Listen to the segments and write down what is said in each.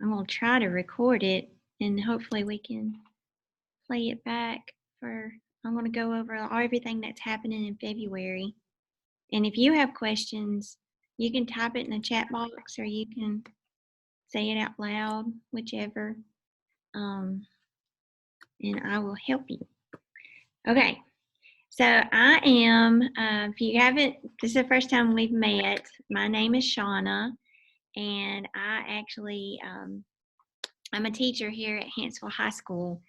I'm going to try to record it and hopefully we can play it back for, I'm going to go over everything that's happening in February. And if you have questions, you can type it in the chat box or you can say it out loud, whichever, and I will help you. Okay, so I am, if you haven't, this is the first time we've met, my name is Shauna, and I actually, I'm a teacher here at Hansville High School.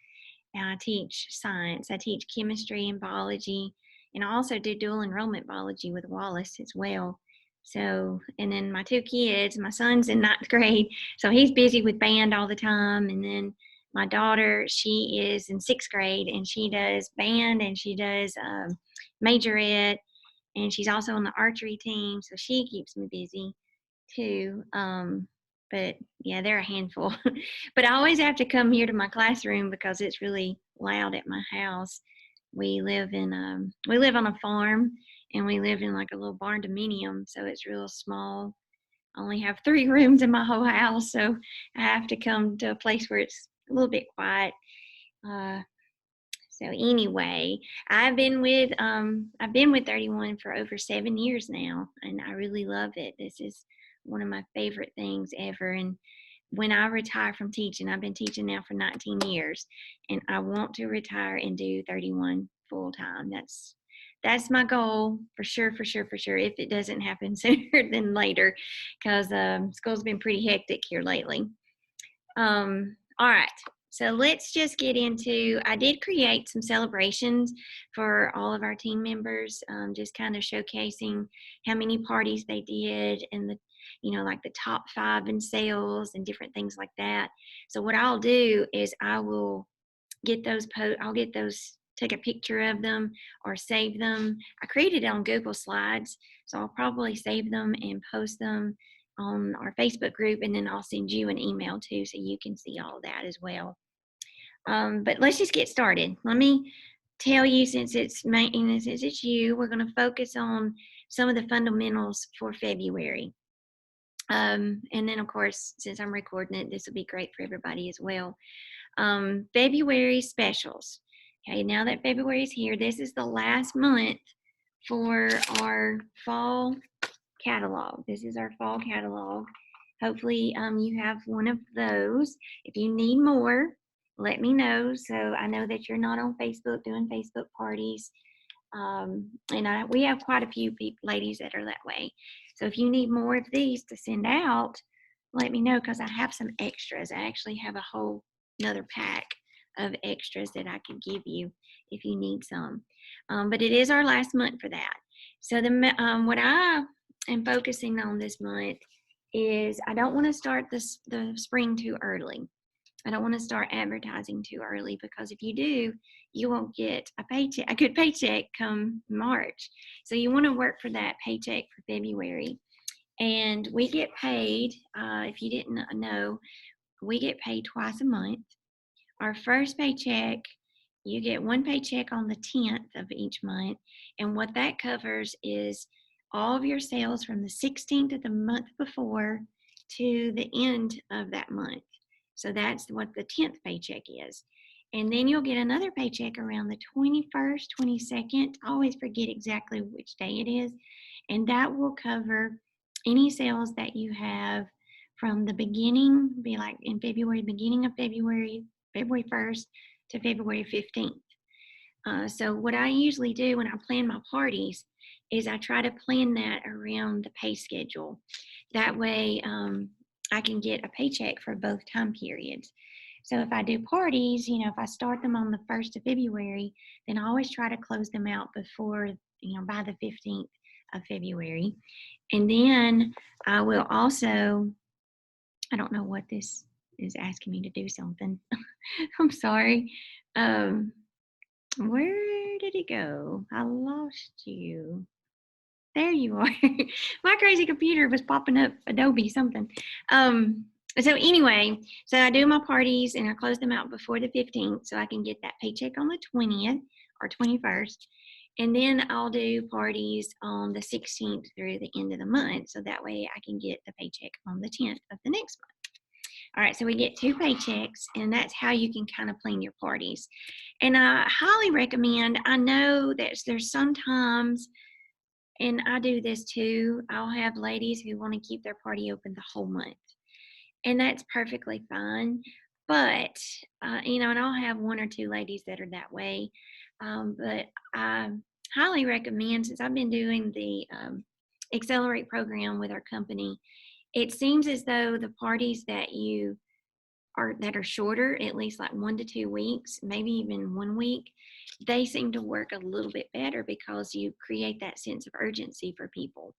And I teach science. I teach chemistry and biology, and I also do dual enrollment biology with Wallace as well. So, and then my two kids, my son's in ninth grade, so he's busy with band all the time. And then my daughter, she is in sixth grade, and she does band and she does majorette, and she's also on the archery team, so she keeps me busy too. But yeah, they're a handful. But I always have to come here to my classroom because it's really loud at my house. We live on a farm, and we live in like a little barn dominium, so it's real small. I only have 3 rooms in my whole house, so I have to come to a place where it's a little bit quiet. So anyway, I've been with 31 for over 7 years now, and I really love it. This is one of my favorite things ever. And when I retire from teaching, I've been teaching now for 19 years, and I want to retire and do 31 full time. That's my goal for sure, for sure, for sure. If it doesn't happen sooner than later, because school's been pretty hectic here lately. All right. So let's just get into, I did create some celebrations for all of our team members, just kind of showcasing how many parties they did and like the top 5 in sales and different things like that. So what I'll do is I will get those, take a picture of them or save them. I created it on Google Slides, so I'll probably save them and post them on our Facebook group, and then I'll send you an email too, so you can see all that as well. But let's just get started. Let me tell you, since it's you, we're going to focus on some of the fundamentals for February. And then, of course, since I'm recording it, this will be great for everybody as well. February specials. Okay, now that February is here, this is the last month for our fall catalog. This is our fall catalog. Hopefully you have one of those. If you need more, let me know. So I know that you're not on Facebook doing Facebook parties. We have quite a few ladies that are that way. So if you need more of these to send out, let me know, because I have some extras. I actually have a whole another pack of extras that I could give you if you need some. But it is our last month for that. So what I am focusing on this month is I don't want to start the spring too early. I don't want to start advertising too early, because if you do, you won't get a good paycheck come March. So you want to work for that paycheck for February. And we get paid, if you didn't know, we get paid twice a month. Our first paycheck, you get one paycheck on the 10th of each month. And what that covers is all of your sales from the 16th of the month before to the end of that month. So that's what the 10th paycheck is. And then you'll get another paycheck around the 21st, 22nd. I always forget exactly which day it is. And that will cover any sales that you have from the beginning, be like in February, beginning of February 1st to February 15th. So what I usually do when I plan my parties is I try to plan that around the pay schedule. That way I can get a paycheck for both time periods. So if I do parties, if I start them on the 1st of February, then I always try to close them out before, by the 15th of February. And then I will also, I don't know what this is asking me to do something. I'm sorry. Where did it go? I lost you. There you are. My crazy computer was popping up Adobe something. So anyway, so I do my parties and I close them out before the 15th so I can get that paycheck on the 20th or 21st. And then I'll do parties on the 16th through the end of the month. So that way I can get the paycheck on the 10th of the next month. All right, so we get 2 paychecks, and that's how you can kind of plan your parties. And I highly recommend, I know that there's sometimes, and I do this too, I'll have ladies who want to keep their party open the whole month. And that's perfectly fine. But, and I'll have 1 or 2 ladies that are that way. But I highly recommend, since I've been doing the Accelerate program with our company, it seems as though the parties that are shorter, at least like 1 to 2 weeks, maybe even 1 week, they seem to work a little bit better because you create that sense of urgency for people.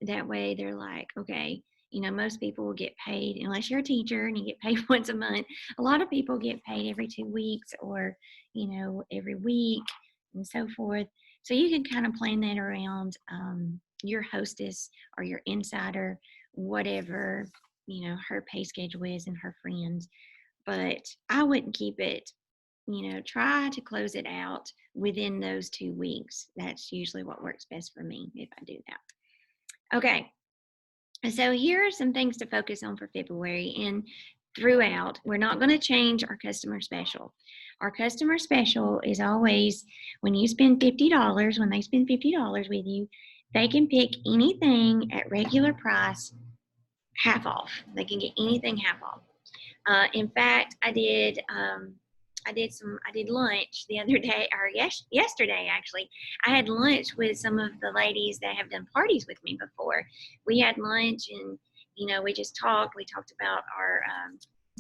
That way they're like, okay, most people will get paid, unless you're a teacher and you get paid once a month. A lot of people get paid every 2 weeks or, every week and so forth. So you can kind of plan that around your hostess or your insider, whatever, her pay schedule is and her friends. But I wouldn't keep it, try to close it out within those 2 weeks. That's usually what works best for me if I do that. Okay, so here are some things to focus on for February and throughout. We're not going to change our customer special. Our customer special is always when you spend $50, when they spend $50 with you, they can pick anything at regular price half off. They can get anything half off. In fact, I did lunch the other day, or yesterday actually. I had lunch with some of the ladies that have done parties with me before. We had lunch, and we just talked. We talked about our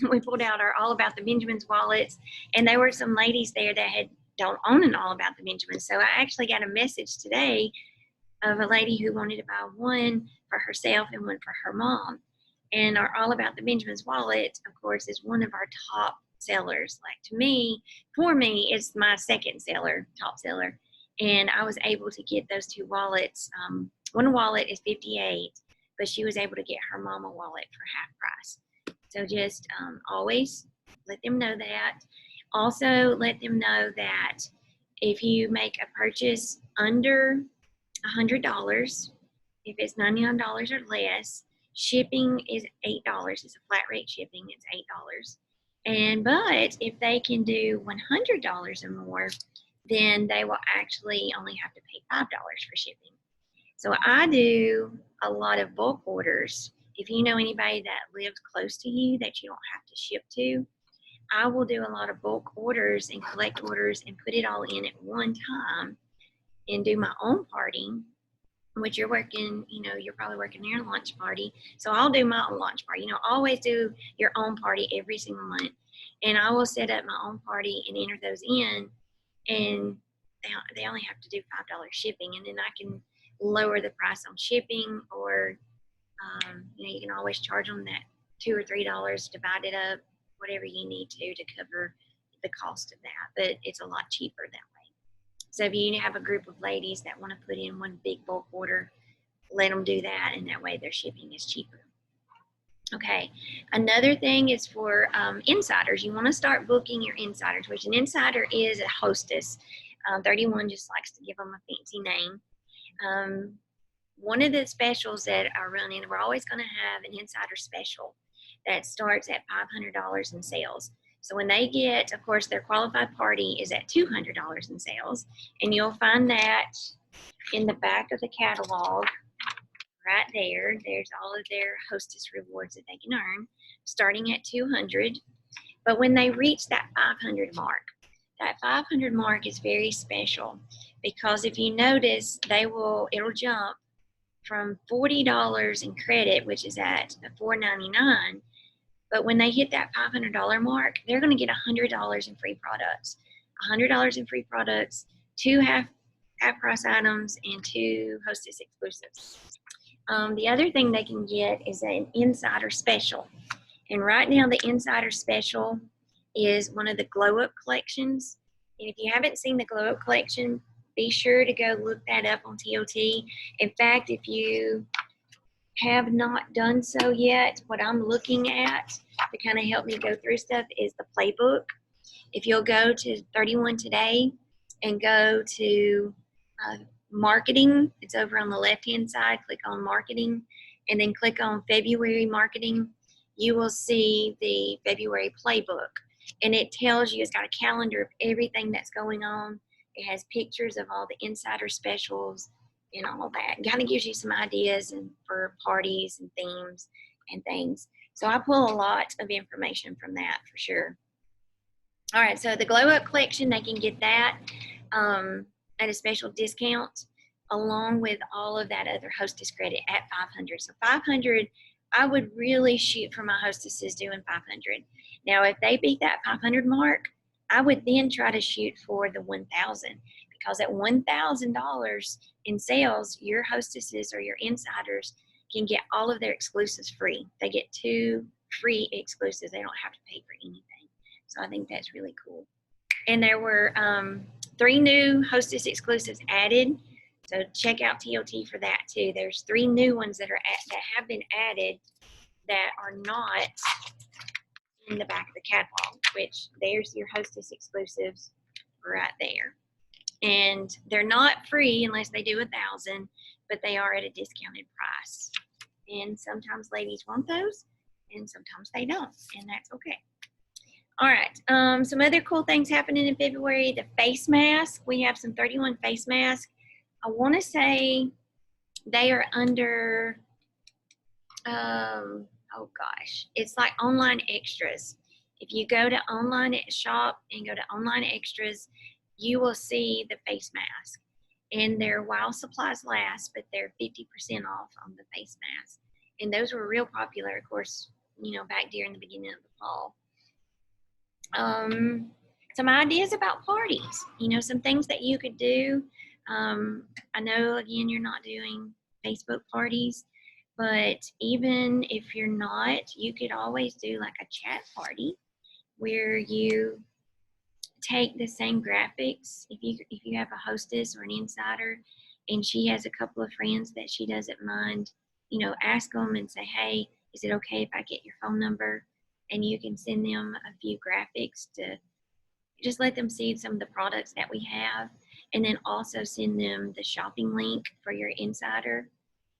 we pulled out our All About the Benjamins wallets, and there were some ladies there that don't own an All About the Benjamins. So I actually got a message today of a lady who wanted to buy one for herself and one for her mom. And our All About the Benjamins wallet, of course, is one of our top sellers. Like for me, it's my second top seller. And I was able to get those 2 wallets. One wallet is $58, but she was able to get her mama wallet for half price. So just always let them know that. Also, let them know that if you make a purchase under $100, if it's $99 or less, shipping is $8. It's a flat rate shipping. It's $8. But if they can do $100 or more, then they will actually only have to pay $5 for shipping. So I do a lot of bulk orders. If you know anybody that lives close to you that you don't have to ship to, I will do a lot of bulk orders and collect orders and put it all in at one time and do my own party, which you're probably working your lunch party. So I'll do my own lunch party. Always do your own party every single month. And I will set up my own party and enter those in. And they only have to do $5 shipping. And then I can lower the price on shipping, or, you can always charge them that $2 or $3, divide it up, whatever you need to cover the cost of that. But it's a lot cheaper that way. So if you have a group of ladies that want to put in one big bulk order, let them do that, and that way their shipping is cheaper. Okay, another thing is for insiders. You want to start booking your insiders, which an insider is a hostess. 31 just likes to give them a fancy name. One of the specials that are running, we're always going to have an insider special that starts at $500 in sales. So when they get, of course, their qualified party is at $200 in sales, and you'll find that in the back of the catalog right there. There's all of their hostess rewards that they can earn, starting at $200. But when they reach that $500 mark, that $500 mark is very special, because if you notice, it'll jump from $40 in credit, which is at $4.99. But when they hit that $500 mark, they're going to get $100 in free products. $100 in free products, 2 half price items, and 2 hostess exclusives. The other thing they can get is an insider special. And right now the insider special is one of the glow up collections. And if you haven't seen the glow up collection, be sure to go look that up on TOT. In fact, if you have not done so yet, what I'm looking at to kind of help me go through stuff is the playbook. If you'll go to 31 today and go to marketing, it's over on the left hand side, click on marketing, and then click on February marketing. you will see the February playbook. And it tells you, it's got a calendar of everything that's going on. It has pictures of all the insider specials and all that. It kind of gives you some ideas and for parties and themes and things. So I pull a lot of information from that for sure. All right, so the Glow Up collection, they can get that at a special discount along with all of that other hostess credit at 500. So 500, I would really shoot for my hostesses doing 500. Now, if they beat that 500 mark, I would then try to shoot for the 1,000 because at $1,000 in sales, your hostesses or your insiders can get all of their exclusives free. They get 2 free exclusives. They don't have to pay for anything. So I think that's really cool. And there were 3 new hostess exclusives added. So check out TOT for that too. There's 3 new ones that have been added that are not in the back of the catalog, which there's your hostess exclusives right there. And they're not free unless they do 1,000, but they are at a discounted price. And sometimes ladies want those and sometimes they don't, and that's okay. All right, some other cool things happening in February. The face mask, we have some 31 face masks. I want to say they are under, oh gosh, it's like online extras. If you go to online shop and go to online extras, you will see the face mask. And they're while supplies last, but they're 50% off on the face mask. And those were real popular, of course, you know, back during the beginning of the fall. Some ideas about parties, you know, some things that you could do. I know, again, you're not doing Facebook parties, but even if you're not, you could always do like a chat party where you take the same graphics. If you have a hostess or an insider and she has a couple of friends that she doesn't mind, you know, ask them and say, hey, is it okay if I get your phone number? And you can send them a few graphics to just let them see some of the products that we have, and then also send them the shopping link for your insider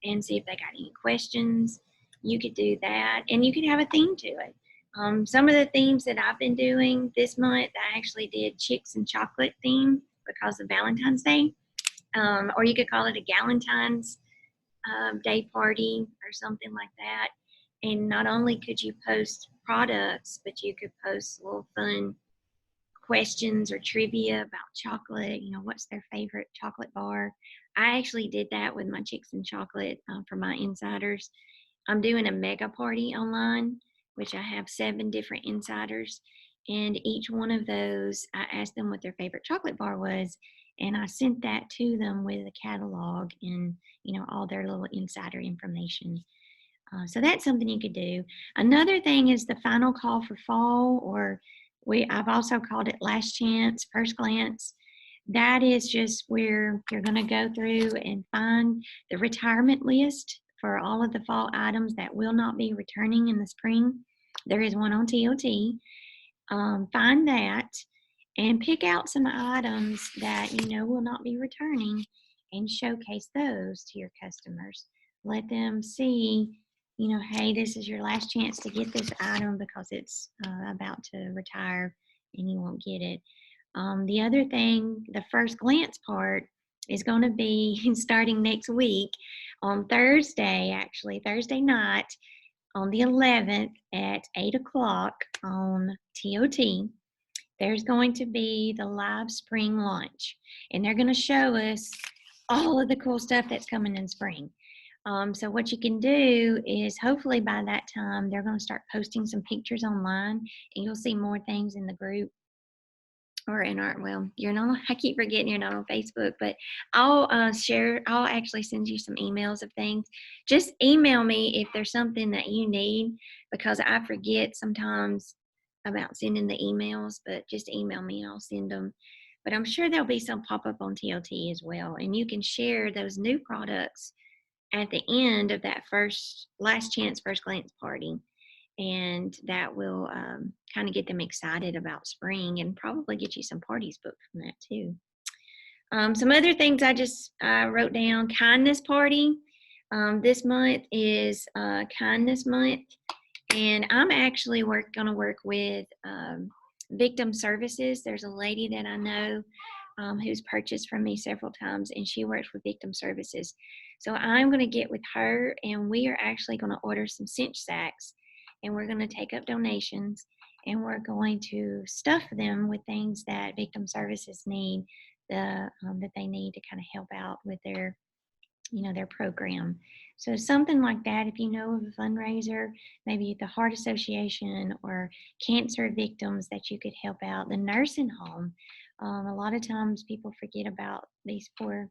and see if they got any questions. You could do that, and you could have a theme to it. Some of the themes that I've been doing this month, I actually did chicks and chocolate theme because of Valentine's Day, or you could call it a Galentine's day party or something like that. And not only could you post products, but you could post little fun questions or trivia about chocolate. You know, what's their favorite chocolate bar? I actually did that with my chicks and chocolate for my insiders. I'm doing a mega party online, which I have 7 different insiders. And each one of those, I asked them what their favorite chocolate bar was. And I sent that to them with a catalog and, you know, all their little insider information. So that's something you could do. Another thing is the final call for fall, or I've also called it last chance, first glance. That is just where you're going to go through and find the retirement list for all of the fall items that will not be returning in the spring. There is one on TOT. Find that and pick out some items that you know will not be returning and showcase those to your customers. Let them see, you know, hey, this is your last chance to get this item because it's about to retire and you won't get it. The other thing, the first glance part is going to be starting next week on Thursday, actually, Thursday night on the 11th at 8 o'clock on TOT. There's going to be the live spring launch, and they're going to show us all of the cool stuff that's coming in spring. So what you can do is hopefully by that time, they're going to start posting some pictures online and you'll see more things in the group or in our, well, you're not, I keep forgetting you're not on Facebook, but I'll I'll actually send you some emails of things. Just email me if there's something that you need, because I forget sometimes about sending the emails, but just email me and I'll send them. But I'm sure there'll be some pop up on TOT as well. And you can share those new products at the end of that last chance, first glance party. And that will kind of get them excited about spring and probably get you some parties booked from that too. Some other things I wrote down, kindness party. This month is kindness month. And I'm actually going to work with victim services. There's a lady that I know who's purchased from me several times, and she works with victim services. So I'm going to get with her, and we are actually going to order some cinch sacks, and we're going to take up donations, and we're going to stuff them with things that victim services need, that they need to kind of help out with their their program. So something like that, if you know of a fundraiser, maybe the Heart Association or cancer victims that you could help out, the nursing home. A lot of times people forget about these poor,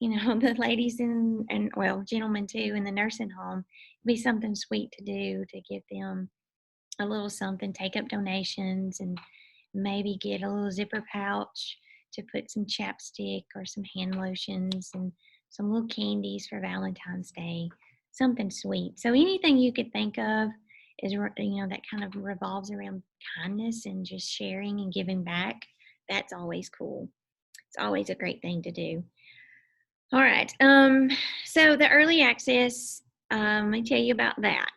the ladies and well, gentlemen too in the nursing home. It'd be something sweet to do to give them a little something, take up donations, and maybe get a little zipper pouch to put some chapstick or some hand lotions and some little candies for Valentine's Day, something sweet. So anything you could think of is, that kind of revolves around kindness and just sharing and giving back. That's always cool. It's always a great thing to do. All right. So the early access, let me tell you about that.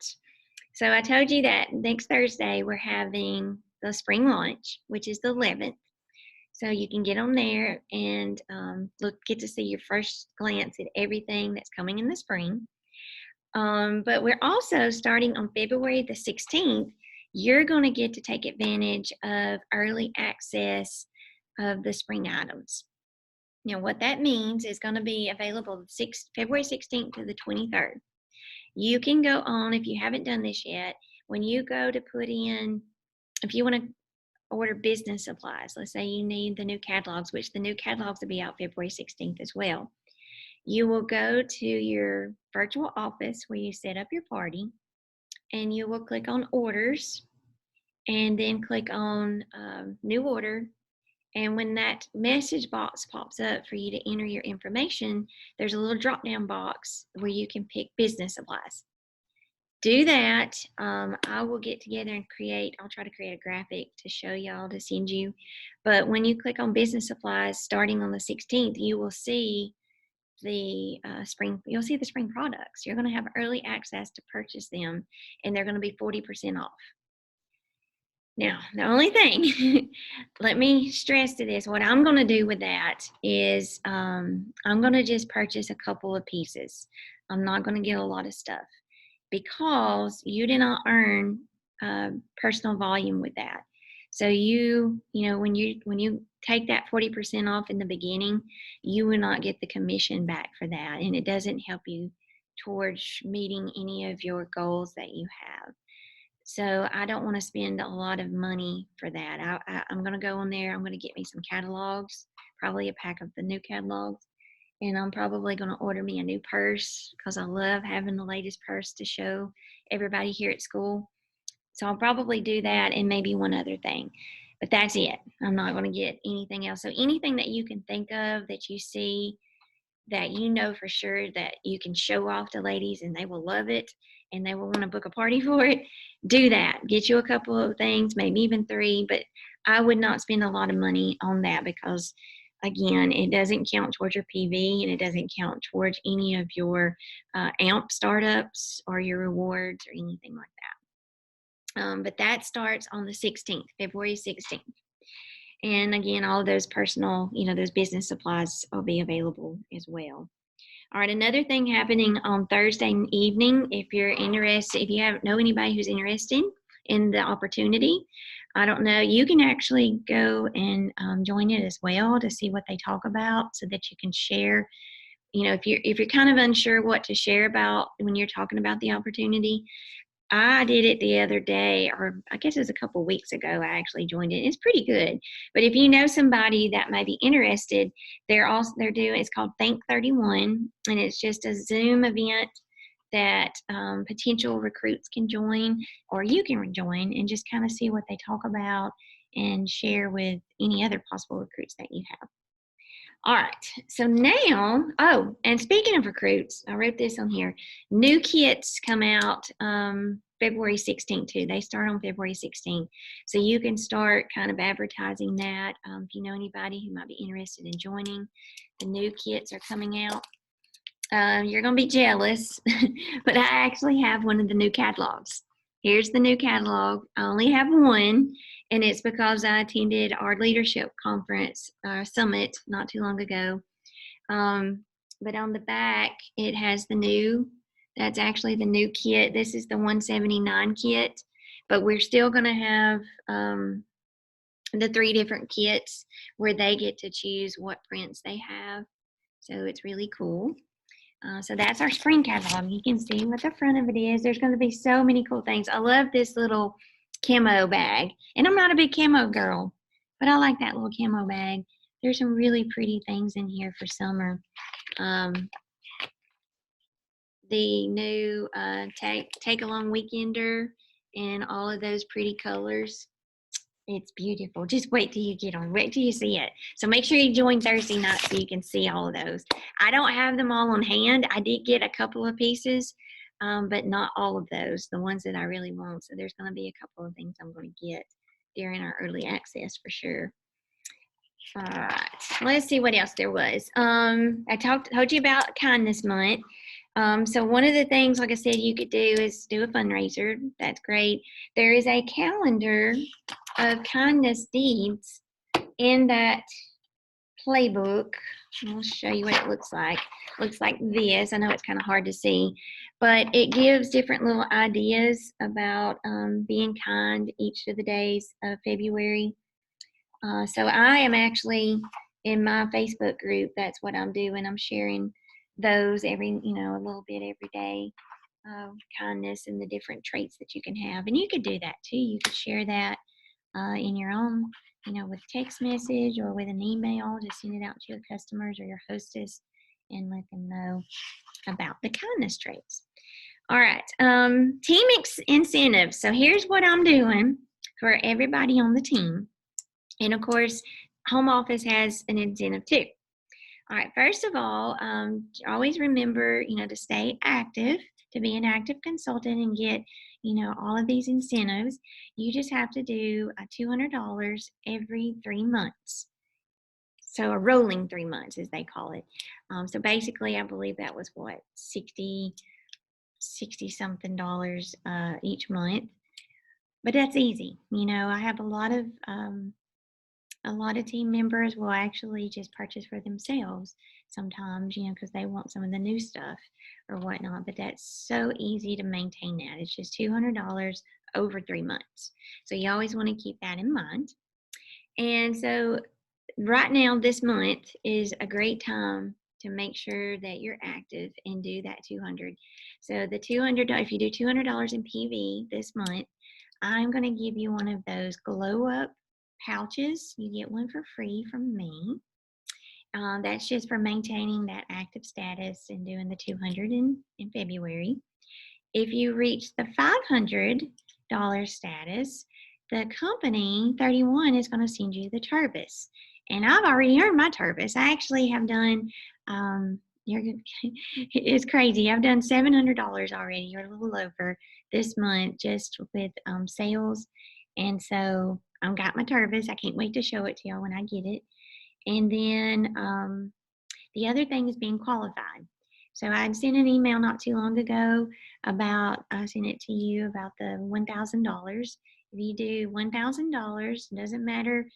So I told you that next Thursday we're having the spring launch, which is the 11th. So you can get on there and get to see your first glance at everything that's coming in the spring. But we're also starting on February the 16th. You're going to get to take advantage of early access of the spring items. Now, what that means is going to be available February 16th to the 23rd. You can go on, if you haven't done this yet, when you go to put in, if you want to order business supplies, let's say you need the new catalogs, which the new catalogs will be out February 16th as well. You will go to your virtual office where you set up your party, and you will click on orders, and then click on new order. And when that message box pops up for you to enter your information, there's a little drop-down box where you can pick business supplies. Do that. I will get together and I'll try to create a graphic to show y'all, to send you. But when you click on business supplies starting on the 16th, you will see the you'll see the spring products. You're going to have early access to purchase them, and they're going to be 40% off. Now, the only thing, let me stress to this, what I'm going to do with that is I'm going to just purchase a couple of pieces. I'm not going to get a lot of stuff because you did not earn personal volume with that. So when you take that 40% off in the beginning, you will not get the commission back for that, and it doesn't help you towards meeting any of your goals that you have. So I don't want to spend a lot of money for that. I'm going to go on there. I'm going to get me some catalogs, probably a pack of the new catalogs. And I'm probably going to order me a new purse because I love having the latest purse to show everybody here at school. So I'll probably do that and maybe one other thing. But that's it. I'm not going to get anything else. So anything that you can think of that you see that you know for sure that you can show off to ladies and they will love it and they will want to book a party for it, do that. Get you a couple of things, maybe even 3, but I would not spend a lot of money on that because, again, it doesn't count towards your PV and it doesn't count towards any of your AMP startups or your rewards or anything like that. But that starts on the 16th, February 16th. And again, all of those personal, those business supplies will be available as well. All right, another thing happening on Thursday evening, if you're interested, if you know anybody who's interested in the opportunity, I don't know, you can actually go and join it as well to see what they talk about so that you can share. If you're kind of unsure what to share about when you're talking about the opportunity, I did it the other day, or I guess it was a couple of weeks ago. I actually joined it. It's pretty good. But if you know somebody that might be interested, they're doing, it's called Think 31, and it's just a Zoom event that potential recruits can join, or you can join and just kind of see what they talk about and share with any other possible recruits that you have. All right, so now, and speaking of recruits, I wrote this on here. New kits come out February 16th too. They start on February 16th. So you can start kind of advertising that. If you know anybody who might be interested in joining, the new kits are coming out. You're going to be jealous, but I actually have one of the new catalogs. here's the new catalog. I only have one, and it's because I attended our leadership conference summit not too long ago. But on the back, it has that's actually the new kit. This is the 179 kit, but we're still going to have the 3 different kits where they get to choose what prints they have. So it's really cool. So that's our spring catalog. You can see what the front of it is. There's going to be so many cool things. I love this little camo bag. And I'm not a big camo girl, but I like that little camo bag. There's some really pretty things in here for summer. The new take along weekender and all of those pretty colors. It's beautiful. Just wait till you get on. Wait till you see it. So make sure you join Thursday night so you can see all of those. I don't have them all on hand. I did get a couple of pieces, but not all of those, the ones that I really want. So there's going to be a couple of things I'm going to get during our early access for sure. All right. Let's see what else there was. I told you about Kindness Month. So one of the things, like I said, you could do is do a fundraiser. That's great. There is a calendar of kindness deeds in that playbook. I'll show you what it looks like. It looks like this. I know it's kind of hard to see, but it gives different little ideas about being kind each of the days of February. So I am actually in my Facebook group. That's what I'm doing. I'm sharing those a little bit every day. Kindness and the different traits that you can have. And you could do that too. You could share that in your own, with text message or with an email. Just send it out to your customers or your hostess and let them know about the kindness traits. All right, team incentives. So here's what I'm doing for everybody on the team. And of course, home office has an incentive too. All right, first of all, always remember, to stay active, to be an active consultant and get, all of these incentives. You just have to do $200 every 3 months. So a rolling 3 months, as they call it. So basically, I believe that was what, 60 something dollars each month. But that's easy. I have a lot of team members will actually just purchase for themselves sometimes, because they want some of the new stuff or whatnot. But that's so easy to maintain that. It's just $200 over 3 months. So you always want to keep that in mind. And so right now, this month is a great time to make sure that you're active and do that 200. So the $200, if you do $200 in PV this month, I'm going to give you one of those glow up pouches. You get one for free from me. That's just for maintaining that active status and doing the 200 in February. If you reach the $500 status, the company 31 is going to send you the Turbis. And I've already earned my Turbis. I actually have done, it's crazy. I've done $700 already, or a little over this month just with sales. And so I've got my Turbis. I can't wait to show it to y'all when I get it. And then the other thing is being qualified. So I sent an email not too long ago about, I sent it to you about the $1,000. If you do $1,000, doesn't matter.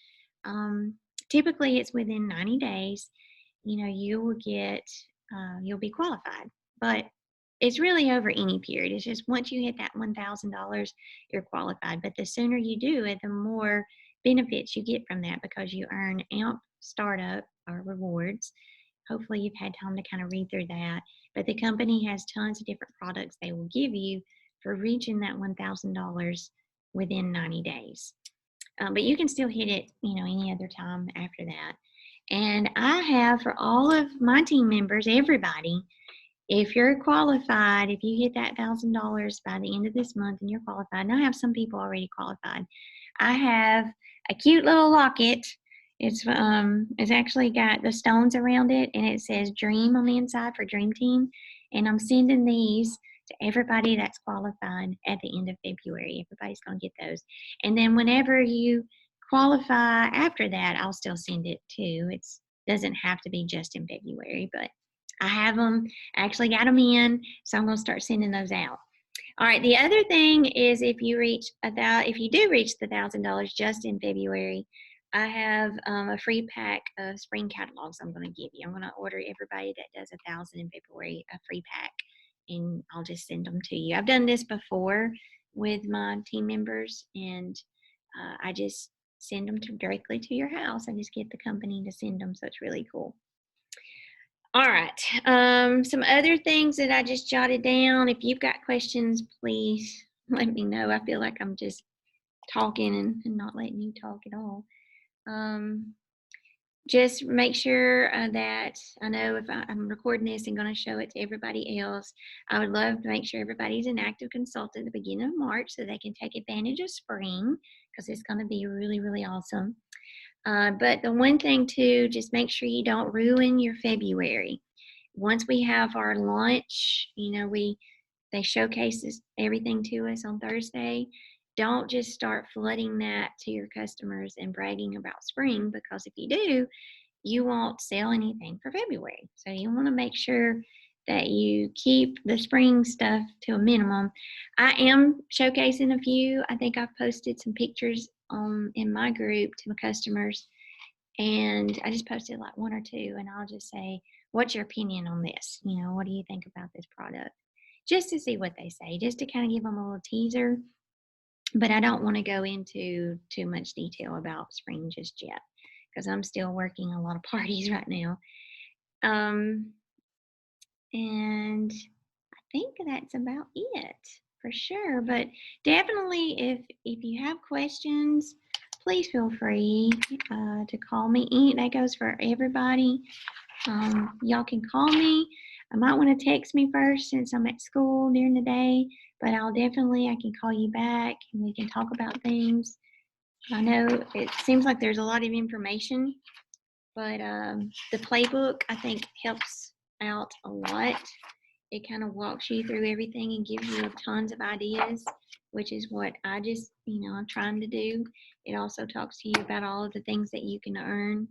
Typically it's within 90 days, you will get, you'll be qualified. But it's really over any period. It's just once you hit that $1,000, you're qualified. But the sooner you do it, the more benefits you get from that because you earn AMP startup or rewards. Hopefully you've had time to kind of read through that. But the company has tons of different products they will give you for reaching that $1,000 within 90 days. But you can still hit it, any other time after that. And I have for all of my team members, everybody, if you're qualified, if you hit that $1,000 by the end of this month and you're qualified, and I have some people already qualified, I have a cute little locket. It's actually got the stones around it, and it says Dream on the inside for Dream Team. And I'm sending these to everybody that's qualified at the end of February. Everybody's going to get those. And then whenever you qualify after that, I'll still send it too. It doesn't have to be just in February, but I have them. I actually got them in, so I'm going to start sending those out. All right. The other thing is if you do reach the $1,000 just in February, I have a free pack of spring catalogs I'm going to give you. I'm going to order everybody that does 1,000 in February a free pack, and I'll just send them to you. I've done this before with my team members, and I just send them directly to your house. I just get the company to send them, so it's really cool. All right. Some other things that I just jotted down. If you've got questions, please let me know. I feel like I'm just talking and not letting you talk at all. Just make sure that I know if I'm recording this and going to show it to everybody else, I would love to make sure everybody's an active consultant at the beginning of March so they can take advantage of spring, because it's going to be really, really awesome. But the one thing too, just make sure you don't ruin your February. Once we have our launch, they showcases everything to us on Thursday. Don't just start flooding that to your customers and bragging about spring, because if you do, you won't sell anything for February. So you want to make sure that you keep the spring stuff to a minimum. I am showcasing a few. I think I've posted some pictures in my group to my customers, and I just posted like one or two, and I'll just say, what's your opinion on this? What do you think about this product? Just to see what they say, just to kind of give them a little teaser. But I don't want to go into too much detail about spring just yet, because I'm still working a lot of parties right now. And I think that's about it for sure. But definitely, if you have questions, please feel free to call me. That goes for everybody. Y'all can call me. I might want to text me first since I'm at school during the day, but I can call you back and we can talk about things. I know it seems like there's a lot of information, but the playbook, I think, helps out a lot. It kind of walks you through everything and gives you tons of ideas, which is what I just, I'm trying to do. It also talks to you about all of the things that you can earn.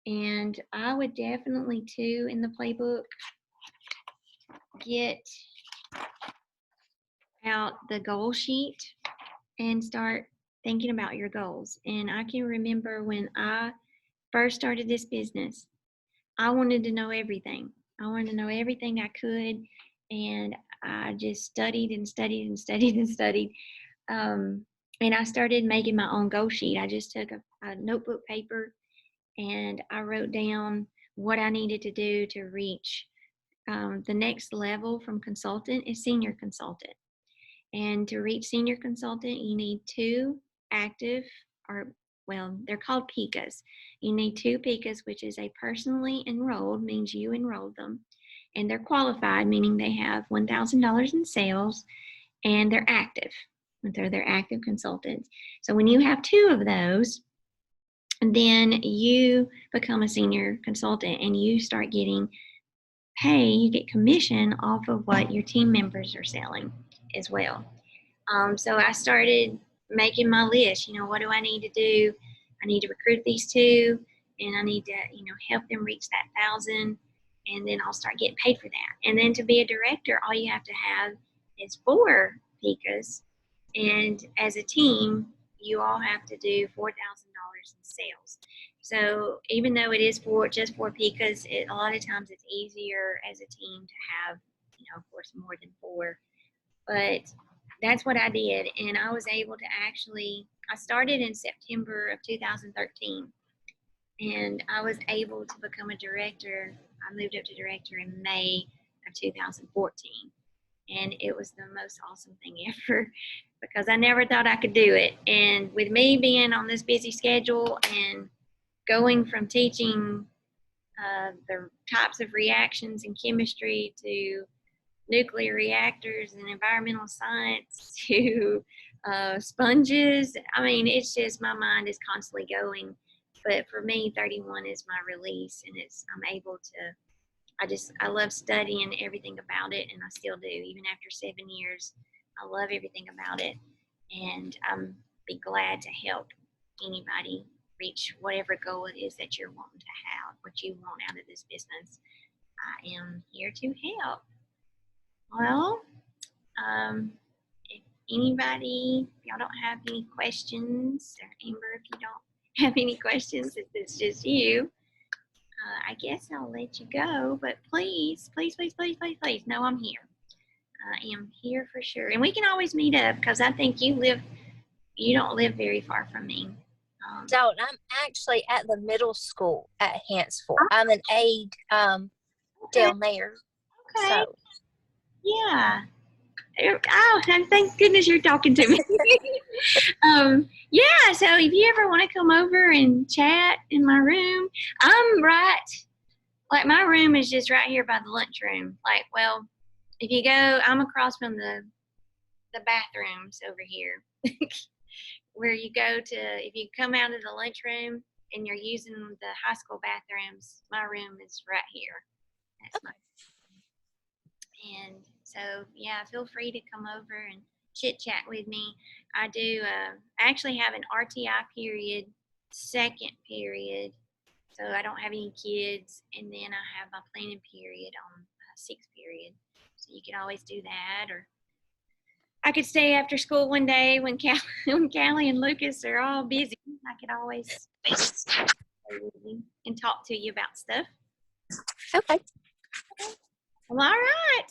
And I would definitely, too, in the playbook, get out the goal sheet and start thinking about your goals. And I can remember when I first started this business, I wanted to know everything. I wanted to know everything I could. And I just studied and studied and studied and studied. And I started making my own goal sheet. I just took a notebook paper and I wrote down what I needed to do to reach the next level from consultant is senior consultant. And to reach senior consultant, you need two active, they're called PICAs. You need two PICAs, which is a personally enrolled, means you enrolled them. And they're qualified, meaning they have $1,000 in sales, and they're active. And so they're active consultants. So when you have two of those, then you become a senior consultant and you start getting pay, you get commission off of what your team members are selling as well. So I started making my list. What do I need to do? I need to recruit these two, and I need to, help them reach that 1,000, and then I'll start getting paid for that. And then to be a director, all you have to have is 4 PICAs, and as a team, you all have to do $4,000 in sales. So even though it is just 4 PICAs, a lot of times it's easier as a team to have, of course, more than 4. But that's what I did, and I was able to I started in September of 2013, and I was able to become a director. I moved up to director in May of 2014, and it was the most awesome thing ever, because I never thought I could do it. And with me being on this busy schedule and going from teaching the types of reactions in chemistry to nuclear reactors and environmental science to sponges. I mean, it's just my mind is constantly going. But for me, 31 is my release, and I'm able to. I love studying everything about it, and I still do, even after 7 years. I love everything about it, and I'm be glad to help anybody reach whatever goal it is that you're wanting to have, what you want out of this business. I am here to help. Well, If anybody, if y'all don't have any questions, or Amber, if you don't have any questions, if it's just you, I guess I'll let you go. But please, please, please, please, please, please, know I'm here. I am here for sure. And we can always meet up because I think you don't live very far from me. So I'm actually at the middle school at Hansford. I'm an aide down there. Okay. So. Yeah. Oh, and thank goodness you're talking to me. Yeah, so if you ever want to come over and chat in my room, my room is just right here by the lunchroom. Like, well, if you go, I'm across from the bathrooms over here. Where you go to, if you come out of the lunchroom and you're using the high school bathrooms, my room is right here. That's my And so, yeah, feel free to come over and chit chat with me. I actually have an RTI period, second period, so I don't have any kids, and then I have my planning period on sixth period. So you can always do that, or I could stay after school one day when Callie and Lucas are all busy. I could always stay with you and talk to you about stuff. Okay. Well, all right.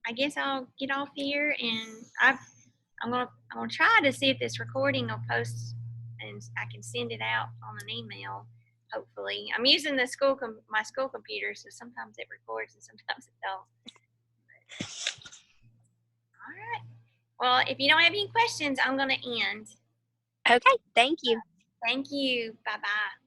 I guess I'll get off here, and I'm gonna try to see if this recording will post, and I can send it out on an email. Hopefully, I'm using my school computer, so sometimes it records and sometimes it don't. All right. Well, if you don't have any questions, I'm gonna end. Okay. Thank you. Thank you. Bye bye.